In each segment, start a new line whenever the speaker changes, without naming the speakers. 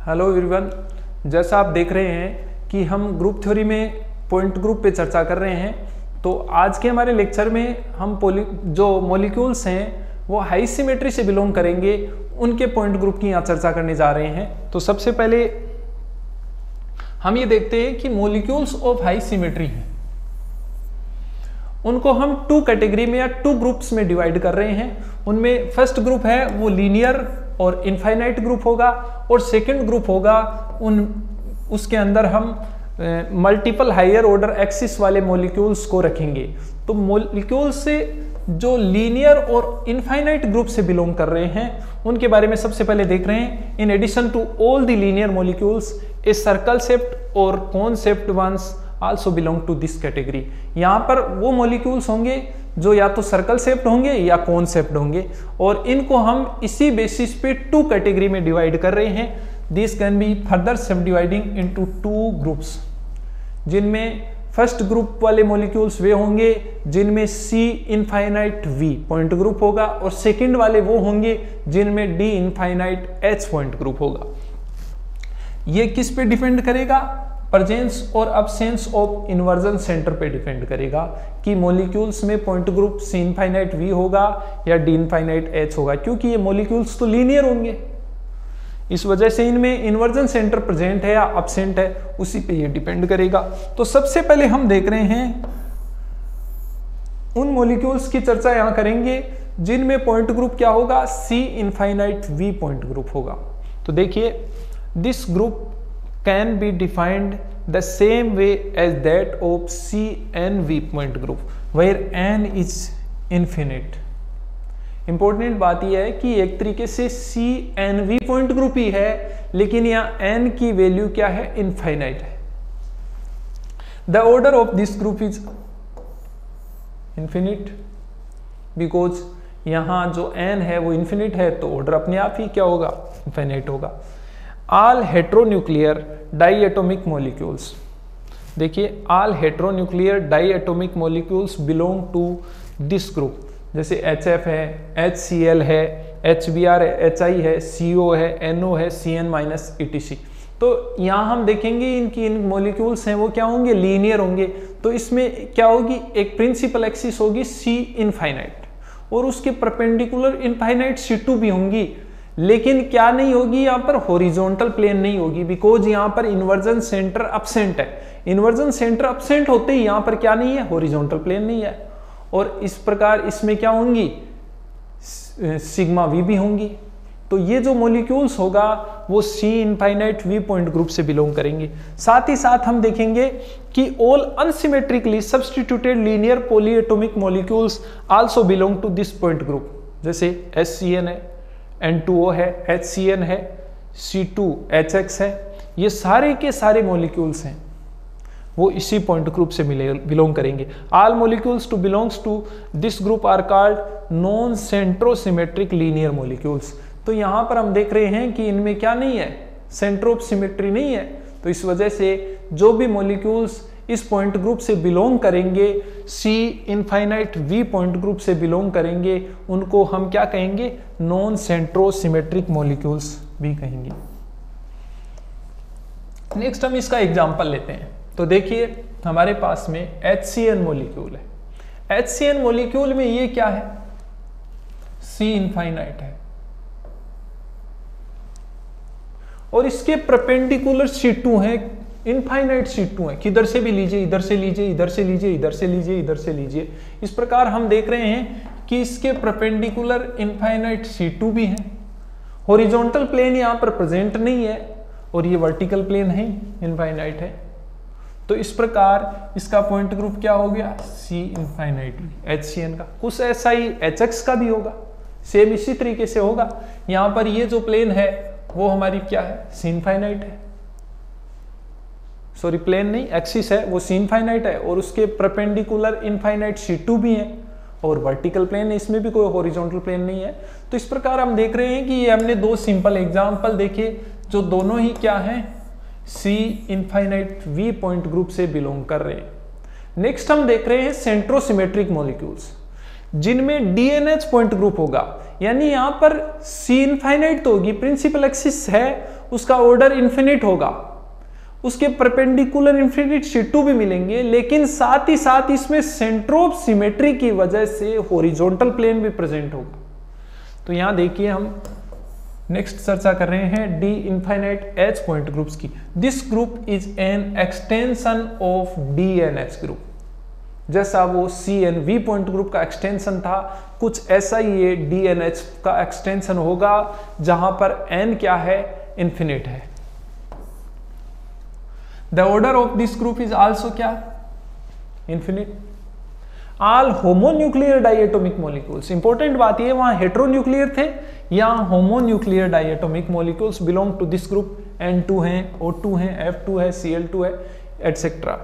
Hello everyone, जैसा आप देख रहे हैं कि हम ग्रुप थ्योरी में पॉइंट ग्रुप पे चर्चा कर रहे हैं। तो आज के हमारे लेक्चर में हम जो मॉलिक्यूल्स हैं वो हाई सिमेट्री से बिलोंग करेंगे, उनके पॉइंट ग्रुप की यहाँ चर्चा करने जा रहे हैं। तो सबसे पहले हम ये देखते हैं कि मॉलिक्यूल्स ऑफ हाई सिमेट्री हैं, उनको हम टू कैटेगरी में या टू ग्रुप्स में डिवाइड कर रहे हैं। उनमें फर्स्ट ग्रुप है वो लीनियर और इनफाइनाइट ग्रुप होगा, और सेकंड ग्रुप होगा उसके अंदर हम मल्टीपल हायर ऑर्डर एक्सिस वाले मॉलिक्यूल्स को रखेंगे। तो मॉलिक्यूल्स से जो लीनियर और इनफाइनाइट ग्रुप से बिलोंग कर रहे हैं उनके बारे में सबसे पहले देख रहे हैं। In addition to all the linear molecules a circle shaped और cone shaped ones also belong to this category. यहाँ पर वो मॉलिक्यूल्स होंगे जो या तो सर्कल शेप्ड होंगे या कोन शेप्ड होंगे, और इनको हम इसी बेसिस पे टू कैटेगरी में डिवाइड कर रहे हैं। दिस कैन बी फर्दर सब डिवाइडिंग इनटू टू ग्रुप्स, जिनमें फर्स्ट ग्रुप वाले मॉलिक्यूल्स वे होंगे जिनमें C infinite V point group होगा, और सेकंड वाले वो होंगे जिनमें D infinite H point group होगा। ये किस पे डिपेंड करेगा? प्रेजेंस और अब्सेंस ऑफ इन्वर्जन सेंटर पे डिपेंड करेगा कि मॉलिक्यूल्स में point group C infinite V होगा या D इनफाइनाइट H होगा, क्योंकि ये मॉलिक्यूल्स तो लीनियर होंगे। इस वजह से इनमें इन्वर्जन सेंटर प्रेजेंट है या अब्सेंट है, उसी पे ये डिपेंड करेगा। तो सबसे पहले हम देख रहे हैं उन मॉलिक्यूल्स की चर्चा यहां करेंगे जिनमें पॉइंट ग्रुप क्या होगा? C infinite V point group होगा। तो देखिए, this group can be defined the same way as that of C and V point group where n is infinite। Important बात यह है कि एक तरीके से C N V point group ही है, लेकिन यहाँ n की वैल्यू क्या है? इनफाइनाइट है। The order of this group is infinite because यहाँ जो n है वो इन्फिनिट है, तो ऑर्डर अपने आप ही क्या होगा? इनफाइनाइट होगा। ऑल हेट्रोन्यूक्लियर डाईएटॉमिक मॉलिक्यूल्स, देखिए all heteronuclear diatomic molecules belong to this group. जैसे HF है, HCl है, HBr है, HI है, CO है, NO है, CN- ETC। तो यहाँ हम देखेंगे इनकी इन मॉलिक्यूल्स हैं वो क्या होंगे? लीनियर होंगे। तो इसमें क्या होगी? एक प्रिंसिपल एक्सिस होगी C इनफाइनाइट, और उसके परपेंडिकुलर इनफाइनाइट C2 भी होंगी, लेकिन क्या नहीं होगी? यहाँ पर हॉरिजॉन्टल प्लेन नहीं होगी, बिकॉज यहाँ पर इन्वर्जन सेंटर अब्सेंट है। इन्वर्जन सेंटर अब्सेंट होते ही यहाँ पर क्या नहीं है? हॉरिजॉन्टल प्लेन नहीं है। और इस प्रकार इसमें क्या होंगी? सिग्मा V भी होंगी। तो ये जो मॉलिक्यूल्स होगा वो C infinite V point group से बिलोंग करेंगे। साथ ही साथ हम देखेंगे कि all unsymmetrically substituted linear polyatomic molecules also belong to this point group. जैसे SCN है, N2O है, HCN है, C2HX है, ये सारे के सारे मॉलिक्यूल्स हैं वो इसी पॉइंट ग्रुप से बिलोंग करेंगे। All molecules to belongs to this group are called non centrosymmetric linear molecules. तो यहाँ पर हम देख रहे हैं कि इनमें क्या नहीं है? सेंटर ऑफ सिमेट्री नहीं है। तो इस वजह से जो भी मॉलिक्यूल्स इस पॉइंट ग्रुप से बिलोंग करेंगे, C infinite V point group से बिलोंग करेंगे, उनको हम क्या कहेंगे? नॉन सेंट्रोसिमेट्रिक मॉलिक्यूल्स भी कहेंगे। नेक्स्ट हम इसका एग्जांपल लेते हैं। तो देखिए, हमारे पास में HCN मॉलिक्यूल है। HCN मॉलिक्यूल में ये क्या है? C इनफाइनाइट है, और इसके परपेंडिकुलर C2 है, इनफाइनाइट C2 है। किधर से भी लीजिए, इधर से लीजिए, इधर से लीजिए, इधर से लीजिए, इधर से लीजिए। इस प्रकार हम देख रहे हैं कि इसके परपेंडिकुलर इनफाइनाइट C2 भी है। हॉरिजॉन्टल प्लेन यहाँ पर प्रेजेंट नहीं है, और ये वर्टिकल प्लेन है, इनफाइनाइट है। तो इस प्रकार इसका पॉइंट ग्रुप क्या हो गया? C इनफाइनाइट HCN का। कुछ ऐसा ही HX का भी होगा, सेम इसी तरीके से होगा। यहाँ पर ये जो प्लेन है वो हमारी क्या है? C इनफाइनाइट है। सॉरी, प्लेन नहीं, एक्सिस है, वो C इनफाइनाइट है, और उसके परपेंडिकुलर इनफाइनाइट C2 भी है, और वर्टिकल प्लेन है, इसमें भी कोई हॉरिजॉन्टल प्लेन नहीं है। तो इस प्रकार हम देख रहे हैं कि ये हमने दो सिंपल एग्जांपल देखे जो दोनों ही क्या हैं? C infinite V point group से बिलोंग कर रहे हैं। नेक्स्ट हम देख रहे हैं सेंट्रोसिमेट्रिक मॉलिक्यूल्स, जिनमें DNH पॉइंट ग्रुप होगा। यानी यहां पर सी इनफाइनाइट तो होगी, प्रिंसिपल एक्सिस है उसका ऑर्डर इन्फिनिट होगा, उसके परपेंडिकुलर इन्फिनिट C2 भी मिलेंगे, लेकिन साथ ही साथ इसमें सेंटर ऑफ सिमेट्री की वजह से हॉरिजॉन्टल प्लेन भी प्रेजेंट होगा। तो यहां देखिए हम नेक्स्ट चर्चा कर रहे हैं D infinite H point groups की। This group is an extension of D N H group. जैसा वो C N V point group का एक्सटेंशन था, कुछ ऐसा ही ये डी एन एच का एक्सटेंशन होगा, जहां पर एन क्या है, इन्फिनिट है। The order of this group is also क्या, infinite. All homonuclear diatomic molecules, important बात ये, वहां हेट्रोन्यूक्लियर थे, यहां homonuclear diatomic molecules belong to this group. N2 है, O2 है, F2 है, Cl2 है, etcetera.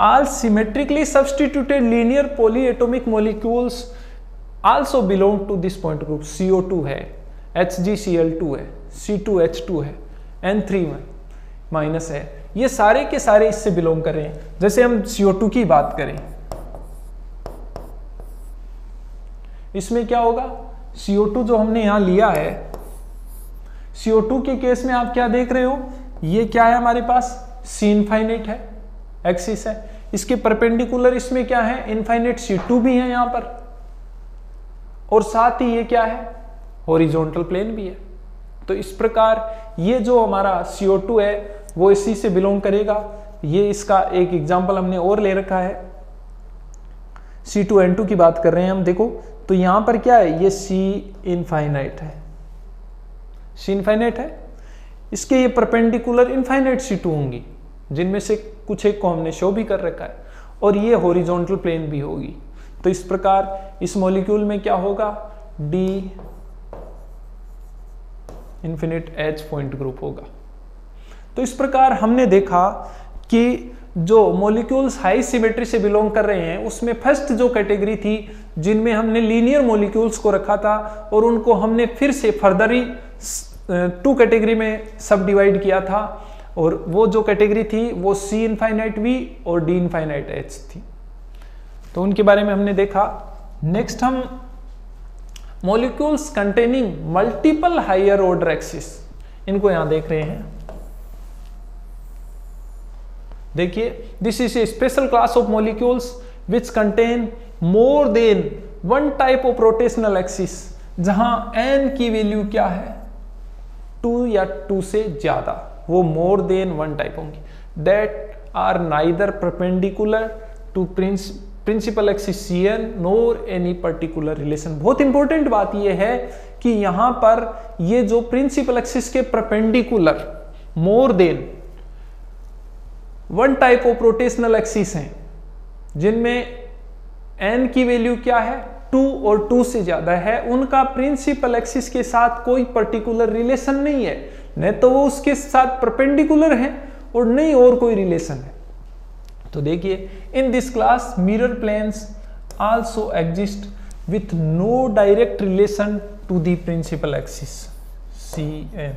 All symmetrically substituted linear polyatomic molecules also belong to this point group। CO2 है, HgCl2 है, C2H2 है, N3 माइनस है, ये सारे के सारे इससे बिलोंग कर रहे हैं। जैसे हम CO2 की बात करें, इसमें क्या होगा, CO2 जो हमने यहां लिया है, CO2 के केस में आप क्या देख रहे हो, ये क्या है हमारे पास, C इनफाइनाइट है, एक्सिस है, इसके परपेंडिकुलर इसमें क्या है, इनफाइनाइट C2 भी है यहां पर, और साथ ही ये क्या है, हॉरिजॉन्टल प्लेन भी है। तो इस प्रकार ये जो हमारा CO2 है वो इसी से बिलोंग करेगा। ये इसका एक एग्जांपल हमने और ले रखा है, C2N2 की बात कर रहे हैं हम, देखो तो यहां पर क्या है, ये C इनफाइनाइट है, C इनफाइनाइट है, इसके ये परपेंडिकुलर इनफाइनाइट C2 होंगी, जिनमें से कुछ एक को हमने शो भी कर रखा है, और ये हॉरिजॉन्टल प्लेन भी होगी। तो इस प्रकार इस मॉलिक्यूल में क्या होगा, D infinite H point group होगा। तो इस प्रकार हमने देखा कि जो मॉलिक्यूल्स हाई सिमेट्री से बिलोंग कर रहे हैं, उसमें फर्स्ट जो कैटेगरी थी जिनमें हमने लीनियर मॉलिक्यूल्स को रखा था, और उनको हमने फिर से फर्दर ही 2 कैटेगरी में सब डिवाइड किया था, और वो जो कैटेगरी थी वो सी इनफाइनाइट वी और डी इनफाइनाइट एच थी। तो उनके बारे में हमने देखा। नेक्स्ट हम molecules containing multiple higher order axis, इनको यहां देख रहे हैं। देखिए, this is a special class of molecules which contain more than one type of rotational axis, जहां n की वैल्यू क्या है, 2 या 2 से ज्यादा, वो मोर देन वन टाइप होंगी, that are neither perpendicular to principal axis Cn NOR any particular relation. बहुत इंपॉर्टेंट बात यह है कि यहां पर ये जो प्रिंसिपल एक्सिस के perpendicular more than one type of rotational axis हैं, जिनमें n की वैल्यू क्या है, 2 और 2 से ज्यादा है, उनका प्रिंसिपल एक्सिस के साथ कोई पर्टिकुलर रिलेशन नहीं है, न तो वो उसके साथ परपेंडिकुलर है और नहीं और कोई रिलेशन है। तो देखिए, in this class mirror planes also exist with no direct relation to the principal axis Cn।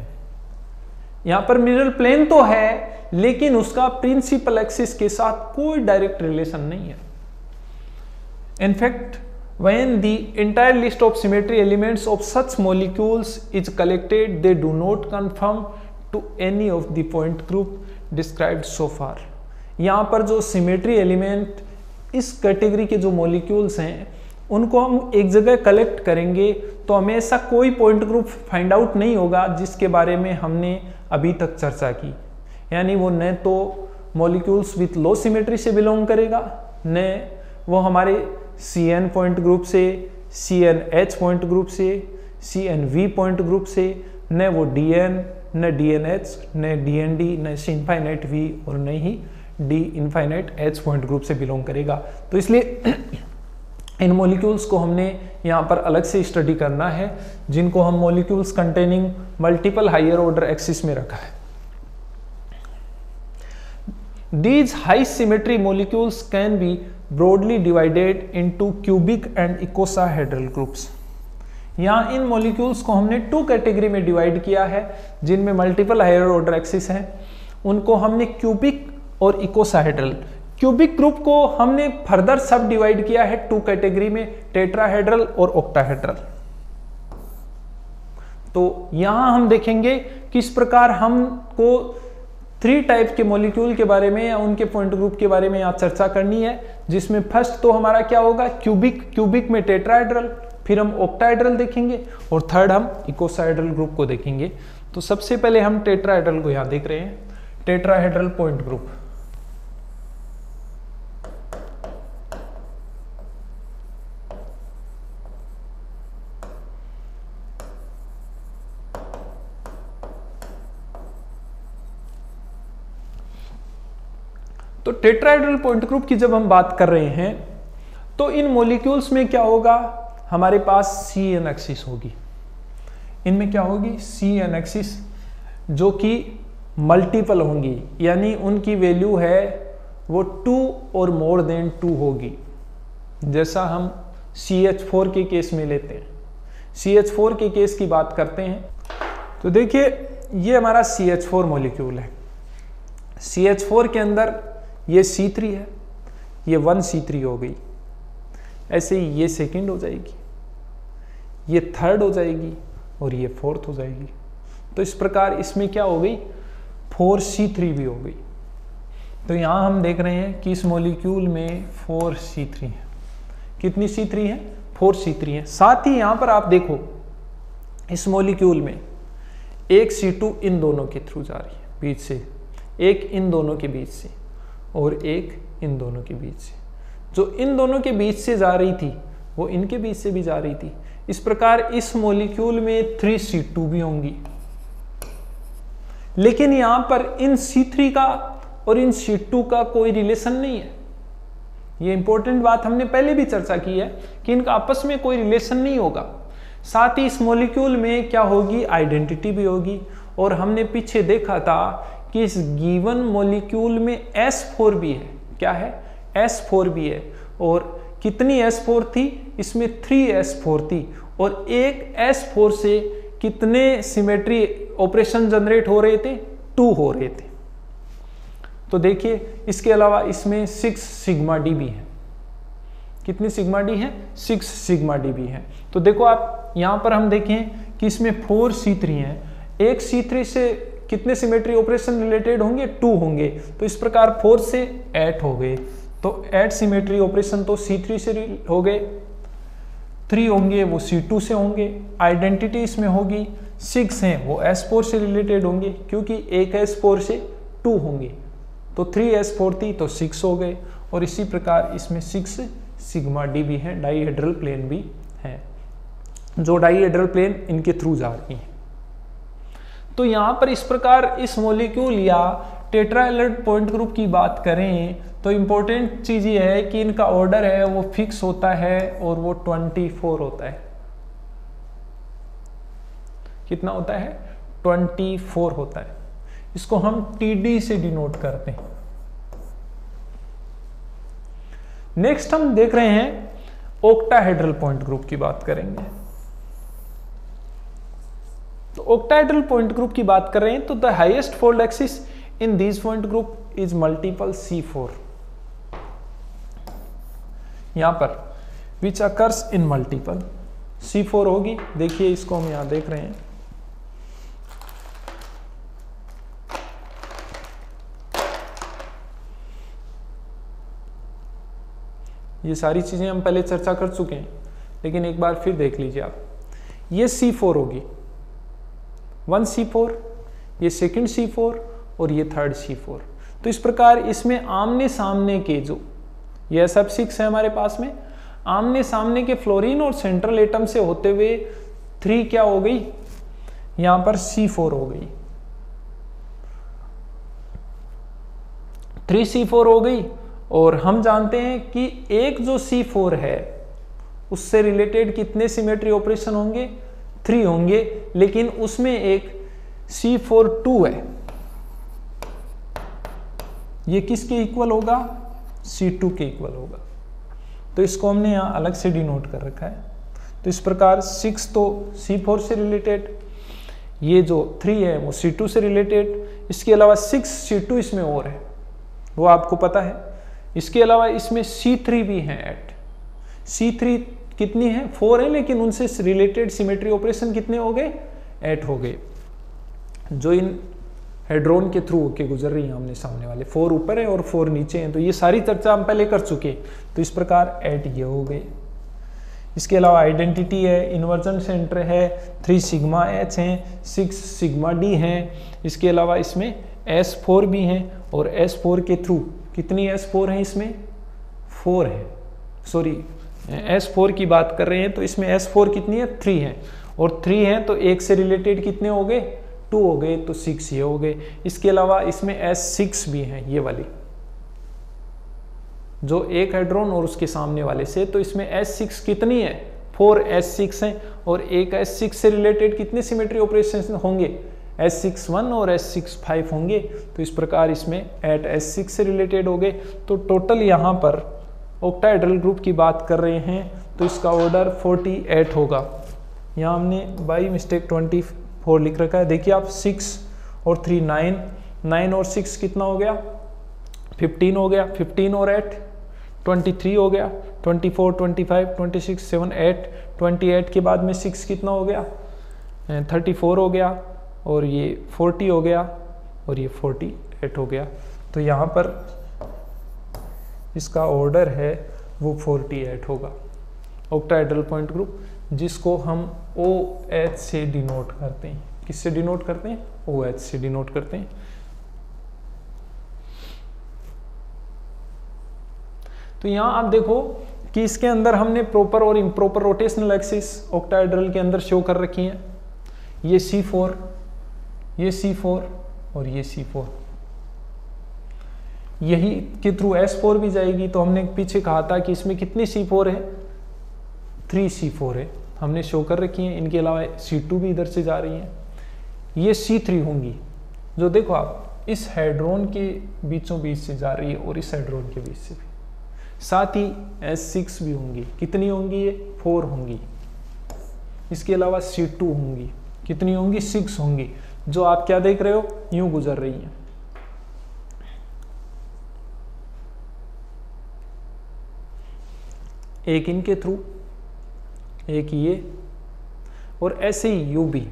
यहां पर मिरर प्लेन तो है, लेकिन उसका प्रिंसिपल एक्सिस के साथ कोई डायरेक्ट रिलेशन नहीं है। In fact when the entire list of symmetry elements of such molecules is collected, they do not conform to any of the point group described so far। यहाँ पर जो सिमेट्री एलिमेंट इस category के जो molecules हैं, उनको हम एक जगह कलेक्ट करेंगे तो हमें ऐसा कोई पॉइंट ग्रुप फाइंड आउट नहीं होगा जिसके बारे में हमने अभी तक चर्चा की। यानी वो न तो मॉलिक्यूल्स विथ लो सिमेट्री से बिलोंग करेगा, न वो हमारे Cn पॉइंट ग्रुप से, CnH पॉइंट ग्रुप से, CnV पॉइंट ग्रुप से, न वो Dn, न DnH, न DnD, न C इनफाइनाइट V और न ही D infinite H point group से बिलोंग करेगा। तो इसलिए इन मॉलिक्यूल्स को हमने यहाँ पर अलग से स्टडी करना है, जिनको हम molecules containing multiple higher order axis में रखा है। These high symmetry molecules can be broadly divided into cubic and icosahedral groups। यहाँ इन मॉलिक्यूल्स को हमने 2 कैटेगरी में डिवाइड किया है, जिनमें मल्टीपल हायर ऑर्डर एक्सिस हैं। उनको हमने क्यूबिक और इकोसाहेड्रल, क्यूबिक ग्रुप को हमने फर्दर सब डिवाइड किया है 2 कैटेगरी में, टेट्राहेड्रल और ऑक्टाहेड्रल। तो यहां हम देखेंगे किस प्रकार हमको 3 टाइप के मॉलिक्यूल के बारे में या उनके पॉइंट ग्रुप के बारे में यहाँ चर्चा करनी है, जिसमें फर्स्ट तो हमारा क्या होगा, क्यूबिक में टेट्राहेड्रल, फिर हम ऑक्टाहेड्रल देखेंगे और थर्ड हम इकोसाहेड्रल ग्रुप को देखेंगे। तो सबसे पहले हम टेट्राहेड्रल को यहाँ देख रहे हैं, टेट्राहेड्रल पॉइंट ग्रुप। तो टेट्राहेड्रल पॉइंट ग्रुप की जब हम बात कर रहे हैं तो इन मॉलिक्यूल्स में क्या होगा, हमारे पास CN एक्सिस होगी। इनमें क्या होगी, CN एक्सिस, जो कि मल्टीपल होंगी, यानी उनकी वैल्यू है वो 2 और मोर देन 2 होगी। जैसा हम CH4 के केस में लेते हैं, CH4 के केस की बात करते हैं तो देखिए ये हमारा CH4 मॉलिक्यूल है। CH4 के अंदर ये C3 है, ये 1C3 हो गई, ऐसे ही ये सेकंड हो जाएगी, ये थर्ड हो जाएगी और ये फोर्थ हो जाएगी। तो इस प्रकार इसमें क्या हो गई, 4C3 भी हो गई। तो यहां हम देख रहे हैं कि इस मॉलिक्यूल में 4C3 है। कितनी C3 है, 4C3 है। साथ ही यहां पर आप देखो इस मॉलिक्यूल में एक C2 इन दोनों के थ्रू जा रही है, बीच से, एक इन दोनों के बीच से और एक इन दोनों के बीच से। जो इन दोनों के बीच से जा रही थी वो इनके बीच से भी जा रही थी। इस प्रकार इस मॉलिक्यूल में 3C2 भी होंगी, लेकिन यहां पर इन C3 का और इन C2 का कोई रिलेशन नहीं है। ये इंपॉर्टेंट बात हमने पहले भी चर्चा की है कि इनका आपस में कोई रिलेशन नहीं होगा। साथ ही इस मॉलिक्यूल में क्या होगी, आइडेंटिटी भी होगी। और हमने पीछे देखा था कि इस गिवन मॉलिक्यूल में S4 भी है। क्या है, S4 भी है। और कितनी S4 थी, इसमें 3S4 थी। और एक S4 से कितने सिमेट्री ऑपरेशन जनरेट हो रहे थे, 2 हो रहे थे। तो देखिए इसके अलावा इसमें 6 सिग्मा डी भी है। कितनी सिग्मा डी है, 6 सिग्मा डी भी है। तो देखो आप यहां पर हम देखें कि इसमें 4C3 है। एक C3 से कितने सिमेट्री ऑपरेशन रिलेटेड होंगे, 2 होंगे। तो इस प्रकार 4 से 8 हो गए। तो 8 सिमेट्री ऑपरेशन तो C3 से हो गए, 3 होंगे वो C2 से होंगे। आइडेंटिटी इसमें होगी, 6 हैं वो S4 से रिलेटेड होंगे, क्योंकि एक S4 से 2 होंगे। तो 3S4 थी तो 6 हो गए। और इसी प्रकार इसमें 6 सिग्मा डी भी है, डाईहेड्रल प्लेन भी है, जो डाईहेड्रल प्लेन इनके थ्रू जा रही है। तो यहां पर इस प्रकार इस मॉलिक्यूल या टेट्राहेड्रल पॉइंट ग्रुप की बात करें तो इंपॉर्टेंट चीज ये है कि इनका ऑर्डर है वो फिक्स होता है और वो 24 होता है। कितना होता है, 24 होता है। इसको हम TD से डिनोट करते हैं। नेक्स्ट हम देख रहे हैं ऑक्टाहेड्रल पॉइंट ग्रुप की बात करेंगे। तो ऑक्टाहेड्रल पॉइंट ग्रुप की बात कर रहे हैं तो the highest fold axis in this point group is multiple C4। यहां पर which occurs in multiple C4 होगी। देखिए इसको हम यहां देख रहे हैं, ये सारी चीजें हम पहले चर्चा कर चुके हैं, लेकिन एक बार फिर देख लीजिए आप। ये C4 होगी, 1C4, ये सेकंड C4 और ये थर्ड C4। तो इस प्रकार इसमें आमने सामने के जो ये सब 6 है हमारे पास में, आमने सामने के फ्लोरीन और सेंट्रल एटम से होते हुए 3 क्या हो गई, यहां पर C4 हो गई, 3C4 हो गई। और हम जानते हैं कि एक जो C4 है उससे रिलेटेड कितने सिमेट्री ऑपरेशन होंगे, 3 होंगे, लेकिन उसमें एक C4-2 है, ये किसके इक्वल होगा, C2 के इक्वल होगा। तो इसको हमने यहां अलग से डिनोट कर रखा है। तो इस प्रकार 6 तो C4 से रिलेटेड, ये जो 3 है वो C2 से रिलेटेड, इसके अलावा 6 C2 इसमें और है, वो आपको पता है। इसके अलावा इसमें C3 भी है ऐड। C3 कितनी है, 4 है, लेकिन उनसे रिलेटेड सिमेट्री ऑपरेशन कितने हो गए, 8 हो गए जो इन हेड्रोन के थ्रू होके गुजर रही हैं आमने सामने वाले। 4 ऊपर है और 4 नीचे हैं, तो ये सारी चर्चा हम पहले कर चुके। तो इस प्रकार 8 ये हो गए। इसके अलावा आइडेंटिटी है, इन्वर्जन सेंटर है, 3 सिग्मा एच हैं, 6 सिग्मा डी हैं। इसके अलावा इसमें S4 भी हैं और S4 के थ्रू कितनी S4 हैं इसमें 4 है, सॉरी S4 की बात कर रहे हैं तो इसमें S4 कितनी है 3 है और 3 है तो एक से रिलेटेड कितने हो गए 2 हो गए तो 6 ये हो गए। इसके अलावा इसमें S6 भी है, ये वाली जो एक हेड्रोन और उसके सामने वाले से, तो इसमें S6 कितनी है 4 S6 हैं और एक S6 से रिलेटेड कितने सिमेट्री ऑपरेशन होंगे S61 और S65 होंगे। तो इस प्रकार इसमें 8 S6 से रिलेटेड हो गए। तो टोटल यहाँ पर ऑक्टाहेड्रल ग्रुप की बात कर रहे हैं तो इसका ऑर्डर 48 होगा। यहाँ हमने बाई मिस्टेक 24 लिख रखा है। देखिए आप 6 और 3 9 और 6 कितना हो गया 15 हो गया, 15 और 8 23 हो गया, 24 25 26 7 8 28 के बाद में 6 कितना हो गया 34 हो गया और ये 40 हो गया और ये 48 हो गया। तो यहाँ पर इसका ऑर्डर है वो 48 होगा ऑक्टाहेड्रल पॉइंट ग्रुप, जिसको हम OH से डिनोट करते हैं। किससे डिनोट करते हैं OH से डिनोट करते हैं। तो यहाँ आप देखो कि इसके अंदर हमने प्रॉपर और इम्प्रॉपर रोटेशनल एक्सिस ऑक्टाहेड्रल के अंदर शो कर रखी हैं। ये C4, ये C4 और ये C4, यही के थ्रू S4 भी जाएगी। तो हमने पीछे कहा था कि इसमें कितनी C4 है 3 C4 है, हमने शो कर रखी है। इनके अलावा C2 भी इधर से जा रही है। ये C3 होंगी जो देखो आप इस हेड्रोन के बीचों बीच से जा रही है और इस हेड्रोन के बीच से भी। साथ ही S6 भी होंगी, कितनी होंगी ये 4 होंगी। इसके अलावा C2 होंगी, कितनी होंगी 6 होंगी, जो आप क्या देख रहे हो यूं गुजर रही हैं। एक इनके थ्रू, एक ये और ऐसे ही यू भी।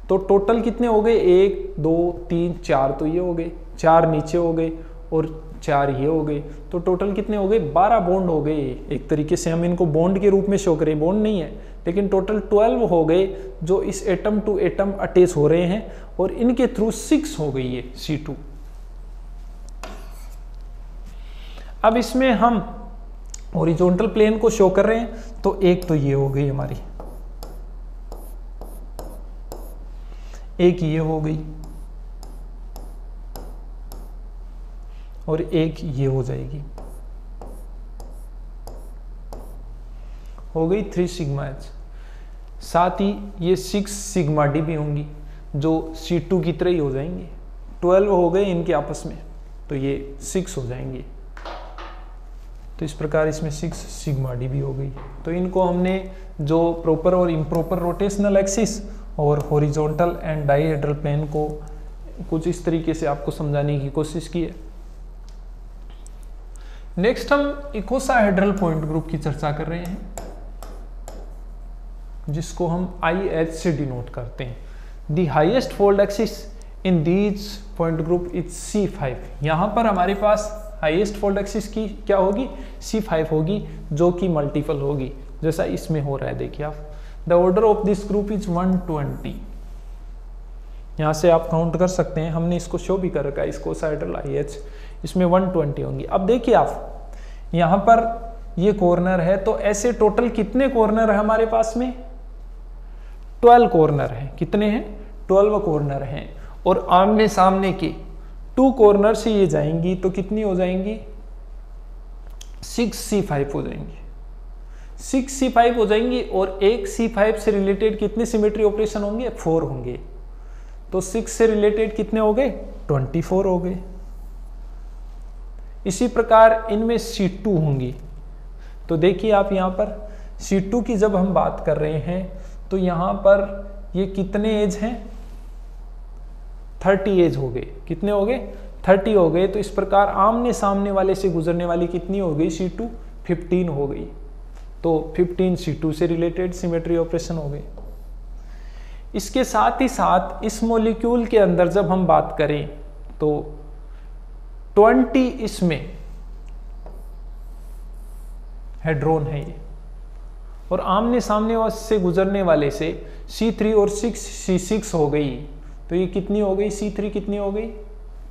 तो टोटल कितने हो गए 1 2 3 4, तो ये हो गए 4 नीचे हो गए और 4 ये हो गए। तो टोटल कितने हो गए 12 बॉन्ड हो गए। एक तरीके से हम इनको बॉन्ड के रूप में शो करें, बॉन्ड नहीं है लेकिन टोटल 12 हो गए जो इस एटम टू एटम अटैच हो रहे हैं और इनके थ्रू 6 हो गई है C2। अब इसमें हम हॉरिजॉन्टल प्लेन को शो कर रहे हैं तो एक तो ये हो गई हमारी, एक ये हो गई और एक ये हो जाएगी, हो गई 3 सिग्मा एच। साथ ही ये 6 सिग्मा डी भी होंगी जो C2 की तरह ही हो जाएंगी। 12 हो गए इनके आपस में तो ये 6 हो जाएंगे। तो इस प्रकार इसमें 6 सिग्मा डी भी हो गई। तो इनको हमने जो प्रॉपर और इम्प्रॉपर रोटेशनल एक्सिस और हॉरिजॉन्टल एंड डाइहेड्रल प्लेन को कुछ इस तरीके से आपको समझाने की कोशिश की है। नेक्स्ट हम इकोसाहेड्रल पॉइंट ग्रुप की चर्चा कर रहे हैं जिसको हम IH से डिनोट करते हैं। The highest fold axis in these point group is C5। यहां पर हमारे पास हाईएस्ट फोल्ड एक्सिस की क्या होगी C5 होगी जो कि मल्टीपल होगी जैसा इसमें हो रहा है। देखिए आप the order of this group is 120। यहां से आप काउंट कर सकते हैं, हमने इसको शो भी कर रखा है इकोसाहेड्रल IH, इसमें 120 होंगी। अब देखिए आप यहां पर ये कॉर्नर है तो ऐसे टोटल कितने कॉर्नर है हमारे पास में 12 कॉर्नर है। कितने हैं 12 कॉर्नर हैं और आमने सामने के 2 कॉर्नर से ये जाएंगी तो कितनी हो जाएंगी 6C5 हो जाएंगी, 6C5 हो जाएंगी और एक C5 से रिलेटेड कितने सिमेट्री ऑपरेशन होंगे 4 होंगे। तो 6 से रिलेटेड कितने हो गए 24 हो गए। इसी प्रकार इनमें C2 होंगी। तो देखिए आप यहां पर C2 की जब हम बात कर रहे हैं तो यहां पर ये कितने एज हैं 30 एज हो गए। कितने हो गए 30 हो गए। तो इस प्रकार आमने सामने वाले से गुजरने वाली कितनी हो गई C2 15 हो गई। तो 15 C2 से रिलेटेड सिमेट्री ऑपरेशन हो गए। इसके साथ ही साथ इस मॉलिक्यूल के अंदर जब हम बात करें तो 20 इसमें हेड्रोन है ये, और आमने सामने से गुजरने वाले से C3 और 6 C6 हो गई, तो ये कितनी हो गई, C3 कितनी हो गई,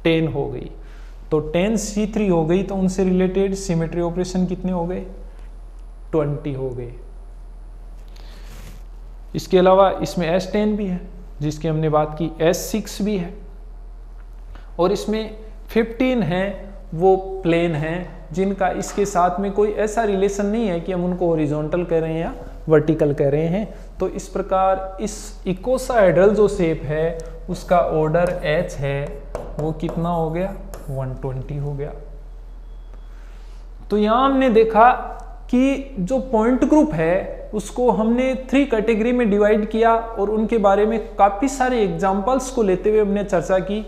10 हो गई, तो 10 C3 हो गई, तो उनसे रिलेटेड सिमेट्री ऑपरेशन कितने हो गए, 20 हो गए। इसके अलावा इसमें S10 भी है जिसकी हमने बात की, S6 भी है, और इसमें 15 हैं वो प्लेन हैं जिनका इसके साथ में कोई ऐसा रिलेशन नहीं है कि हम उनको हॉरिजॉन्टल कह रहे हैं या वर्टिकल कह रहे हैं। तो इस प्रकार इस इकोसाहेड्रल जो शेप है उसका ऑर्डर H है वो कितना हो गया, 120 हो गया। तो यहां हमने देखा कि जो पॉइंट ग्रुप है उसको हमने 3 कैटेगरी में डिवाइड किया और उनके बारे में काफी सारे एग्जांपल्स को लेते हुए हमने चर्चा की।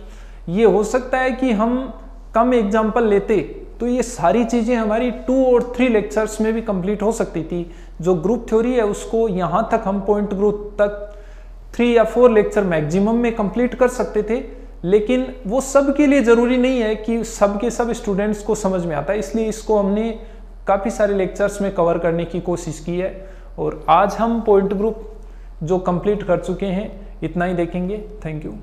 ये हो सकता है कि हम कम एग्जांपल लेते तो ये सारी चीजें हमारी 2 और 3 लेक्चर्स में भी कंप्लीट हो सकती थी। जो ग्रुप थ्योरी है उसको यहां तक हम पॉइंट ग्रुप तक 3 या 4 लेक्चर मैक्सिमम में कंप्लीट कर सकते थे, लेकिन वो सब के लिए जरूरी नहीं है कि सब के सब स्टूडेंट्स को समझ में आता है, इसलिए इसको हमने काफी सारे लेक्चर्स में कवर करने की कोशिश की है। और आज हम पॉइंट ग्रुप जो कंप्लीट कर चुके हैं इतना ही देखेंगे। Thank you.